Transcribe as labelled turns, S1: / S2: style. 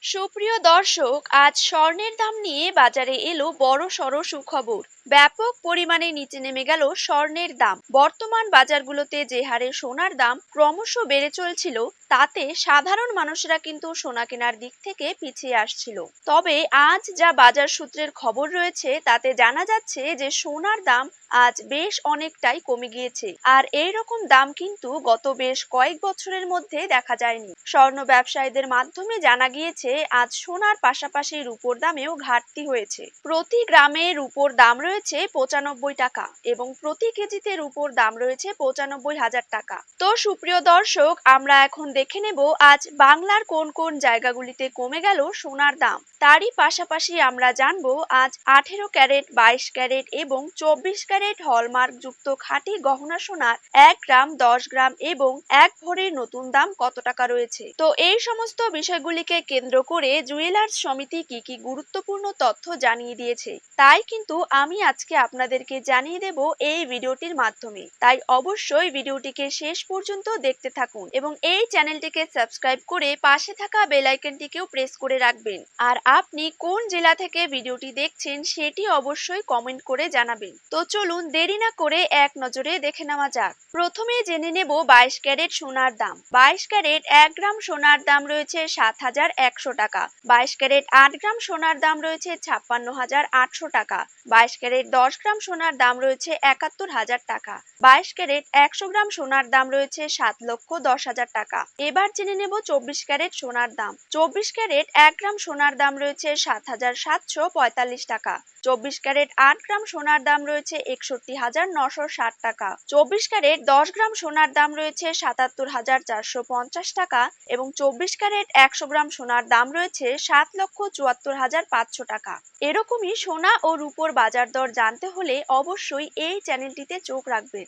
S1: সুপ্রিয় দর্শক, আজ স্বর্ণের দাম নিয়ে বাজারে এলো বড় সড় সুখবর। ব্যাপক পরিমাণে নিচে নেমে গেল স্বর্ণের দাম। বর্তমান বাজারগুলোতে যে হারে সোনার দাম ক্রমশ বেড়ে চলছিল, তাতে সাধারণ মানুষেরা কিন্তু সোনা কেনার দিক থেকে পিছিয়ে আসছিল। তবে আজ যা বাজার সূত্রের খবর রয়েছে, তাতে জানা যাচ্ছে যে সোনার দাম আজ বেশ অনেকটাই কমে গিয়েছে। আর এই রকম দাম কিন্তু গত বেশ কয়েক বছরের মধ্যে দেখা যায়নি। স্বর্ণ ব্যবসায়ীদের মাধ্যমে জানা গিয়েছে, আজ সোনার পাশাপাশি রূপোর দামেও ঘাটতি হয়েছে। প্রতি গ্রামে রূপোর দাম রয়েছে 95 টাকা এবং প্রতি কেজিতে রূপোর দাম রয়েছে 95,000 টাকা। তো সুপ্রিয় দর্শক, আমরা এখন দেখে নেব আজ বাংলার কোন কোন জায়গাগুলিতে কমে গেল সোনার দাম। তারই পাশাপাশি আমরা জানবো আজ 18 ক্যারেট, 22 ক্যারেট এবং 24 ক্যারেট হলমার্ক যুক্ত খাঁটি গহনা সোনার 1 গ্রাম, 10 গ্রাম এবং 1 ভরির নতুন দাম কত টাকা রয়েছে। তো এই সমস্ত বিষয়গুলিকে কেন্দ্র করে জুয়েলার্স সমিতি কি কি গুরুত্বপূর্ণ তথ্য জানিয়ে দিয়েছে, তাই কিন্তু আমি আজকে আপনাদেরকে জানিয়ে দেব এই ভিডিওটির মাধ্যমে। তাই অবশ্যই ভিডিওটিকে শেষ পর্যন্ত দেখতে থাকুন এবং এই চ্যানেলটিকে সাবস্ক্রাইব করে পাশে থাকা বেল আইকনটিকেও প্রেস করে রাখবেন। আর আপনি কোন জেলা থেকে ভিডিওটি দেখছেন সেটি অবশ্যই কমেন্ট করে জানাবেন। তো চলুন দেরি না করে এক নজরে দেখে নেওয়া যাক। প্রথমে জেনে নেব 22 ক্যারেট সোনার দাম। 22 ক্যারেট 1 গ্রাম সোনার দাম রয়েছে 7,100 টাকা। 22 ক্যারেট 8 গ্রাম সোনার দাম রয়েছে 56,800 টাকা। 22 ক্যারেট 10 গ্রাম সোনার দাম রয়েছে 71,000 টাকা। 22 ক্যারেট 100 গ্রাম সোনার দাম রয়েছে 7,10,000 টাকা। এবার জেনে নেব 24 ক্যারেট সোনার দাম। 24 ক্যারেট 1 গ্রাম সোনার দাম রয়েছে 7,745 টাকা। 24 ক্যারেট 8 গ্রাম সোনার দাম রয়েছে 61,960 টাকা। 24 ক্যারেট 10 গ্রাম সোনার দাম রয়েছে 77,450 টাকা এবং 24 ক্যারেট 100 গ্রাম সোনার দাম রয়েছে 7,74,500 টাকা। এরকমই সোনা ও রূপোর বাজার দর জানতে হলে অবশ্যই এই চ্যানেলটিতে চোখ রাখবেন।